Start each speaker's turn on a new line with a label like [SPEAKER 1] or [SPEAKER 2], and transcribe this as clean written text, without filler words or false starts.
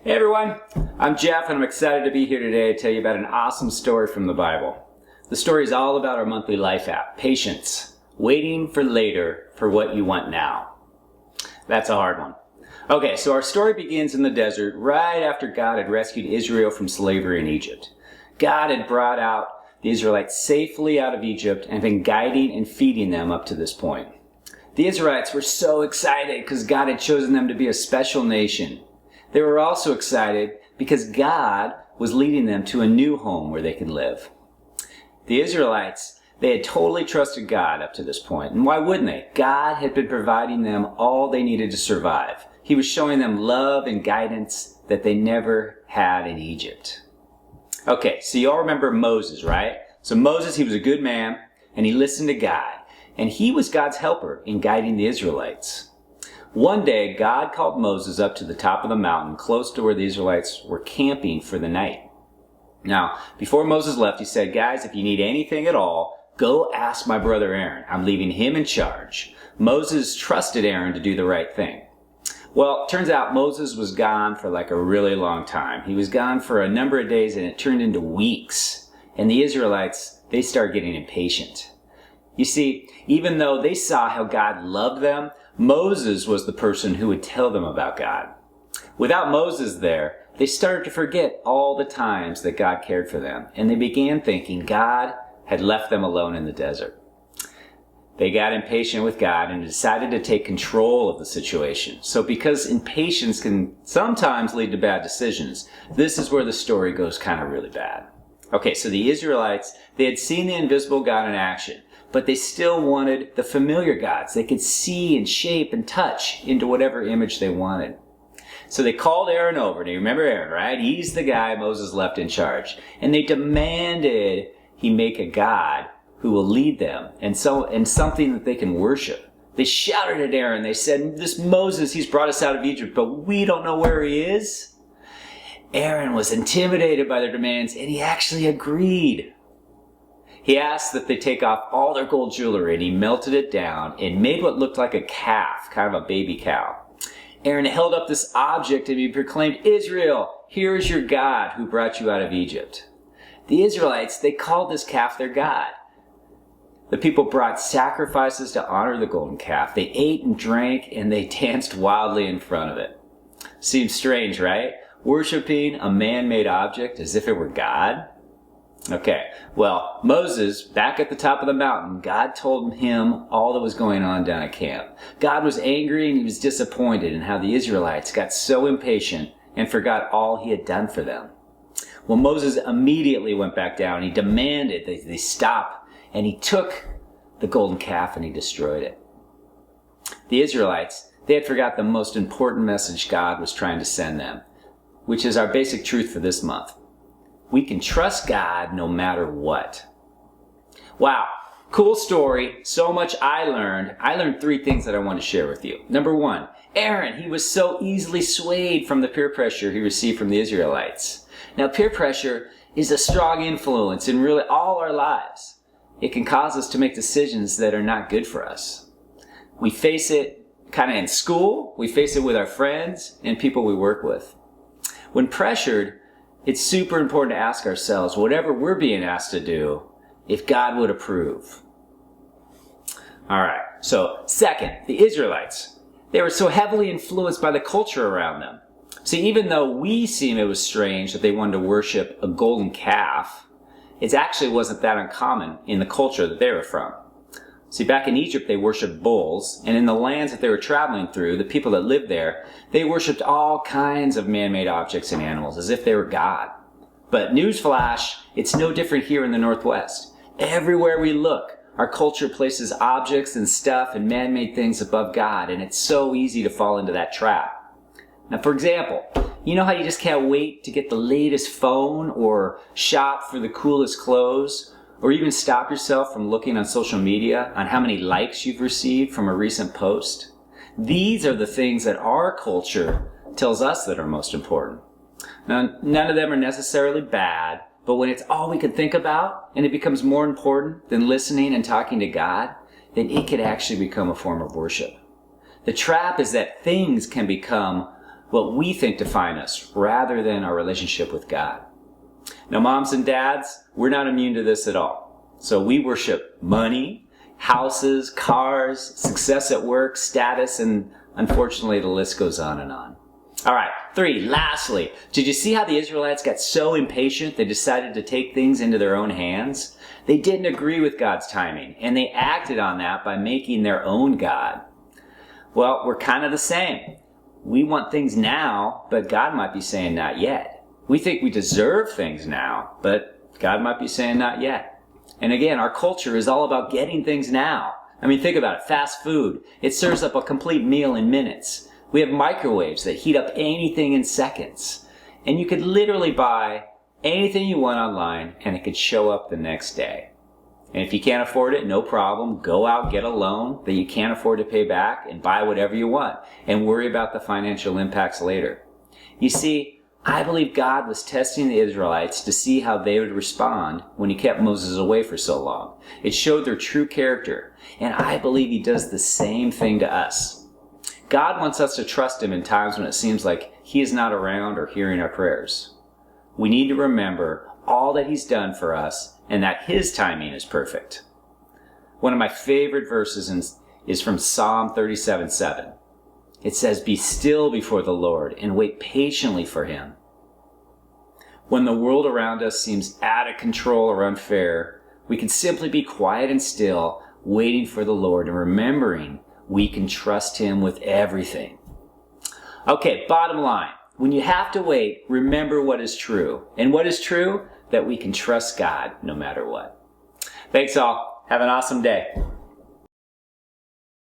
[SPEAKER 1] Hey everyone, I'm Jeff and I'm excited to be here today to tell you about an awesome story from the Bible. The story is all about our monthly life app, Patience, waiting for later for what you want now. That's a hard one. Okay, so our story begins in the desert right after God had rescued Israel from slavery in Egypt. God had brought out the Israelites safely out of Egypt and been guiding and feeding them up to this point. The Israelites were so excited because God had chosen them to be a special nation. They were also excited because God was leading them to a new home where they could live. The Israelites, they had totally trusted God up to this point. And why wouldn't they? God had been providing them all they needed to survive. He was showing them love and guidance that they never had in Egypt. Okay, so you all remember Moses, right? So Moses, he was a good man, and he listened to God. And he was God's helper in guiding the Israelites. One day, God called Moses up to the top of the mountain, close to where the Israelites were camping for the night. Now, before Moses left, he said, guys, if you need anything at all, go ask my brother Aaron. I'm leaving him in charge. Moses trusted Aaron to do the right thing. Well, it turns out Moses was gone for like a really long time. He was gone for a number of days and it turned into weeks. And the Israelites, they started getting impatient. You see, even though they saw how God loved them, Moses was the person who would tell them about God. Without Moses there, they started to forget all the times that God cared for them, and they began thinking God had left them alone in the desert. They got impatient with God and decided to take control of the situation. So because impatience can sometimes lead to bad decisions, this is where the story goes kind of really bad. Okay, so the Israelites, they had seen the invisible God in action, but they still wanted the familiar gods. They could see and shape and touch into whatever image they wanted. So they called Aaron over. Now you remember Aaron, right? He's the guy Moses left in charge. And they demanded he make a god who will lead them and something that they can worship. They shouted at Aaron. They said, this Moses, he's brought us out of Egypt, but we don't know where he is. Aaron was intimidated by their demands and he actually agreed. He asked that they take off all their gold jewelry and he melted it down and made what looked like a calf, kind of a baby cow. Aaron held up this object and he proclaimed, Israel, here is your God who brought you out of Egypt. The Israelites, they called this calf their God. The people brought sacrifices to honor the golden calf. They ate and drank and they danced wildly in front of it. Seems strange, right? Worshipping a man-made object as if it were God. Okay, well, Moses, back at the top of the mountain, God told him all that was going on down at camp. God was angry and he was disappointed in how the Israelites got so impatient and forgot all he had done for them. Well, Moses immediately went back down. He demanded that they stop, and he took the golden calf and he destroyed it. The Israelites, they had forgot the most important message God was trying to send them, which is our basic truth for this month. We can trust God no matter what. Wow, cool story. So much I learned. I learned 3 things that I want to share with you. Number 1, Aaron, he was so easily swayed from the peer pressure he received from the Israelites. Now, peer pressure is a strong influence in really all our lives. It can cause us to make decisions that are not good for us. We face it kind of in school. We face it with our friends and people we work with. When pressured, it's super important to ask ourselves, whatever we're being asked to do, if God would approve. All right, so second, the Israelites. They were so heavily influenced by the culture around them. See, even though we seem it was strange that they wanted to worship a golden calf, it actually wasn't that uncommon in the culture that they were from. See, back in Egypt, they worshipped bulls, and in the lands that they were traveling through, the people that lived there, they worshipped all kinds of man-made objects and animals as if they were God. But newsflash, it's no different here in the Northwest. Everywhere we look, our culture places objects and stuff and man-made things above God, and it's so easy to fall into that trap. Now, for example, you know how you just can't wait to get the latest phone or shop for the coolest clothes? Or even stop yourself from looking on social media on how many likes you've received from a recent post? These are the things that our culture tells us that are most important. Now, none of them are necessarily bad, but when it's all we can think about and it becomes more important than listening and talking to God, then it could actually become a form of worship. The trap is that things can become what we think define us rather than our relationship with God. Now, moms and dads, we're not immune to this at all. So we worship money, houses, cars, success at work, status, and unfortunately the list goes on and on. All right, 3, lastly, did you see how the Israelites got so impatient they decided to take things into their own hands? They didn't agree with God's timing, and they acted on that by making their own God. Well, we're kind of the same. We want things now, but God might be saying not yet. We think we deserve things now, but God might be saying not yet. And again, our culture is all about getting things now. I mean, think about it. Fast food. It serves up a complete meal in minutes. We have microwaves that heat up anything in seconds. And you could literally buy anything you want online and it could show up the next day. And if you can't afford it, no problem. Go out, get a loan that you can't afford to pay back and buy whatever you want and worry about the financial impacts later. You see, I believe God was testing the Israelites to see how they would respond when he kept Moses away for so long. It showed their true character. And I believe he does the same thing to us. God wants us to trust him in times when it seems like he is not around or hearing our prayers. We need to remember all that he's done for us and that his timing is perfect. One of my favorite verses is from Psalm 37:7. It says, "Be still before the Lord and wait patiently for him." When the world around us seems out of control or unfair, we can simply be quiet and still, waiting for the Lord and remembering we can trust him with everything. Okay, bottom line. When you have to wait, remember what is true. And what is true? That we can trust God no matter what. Thanks all. Have an awesome day.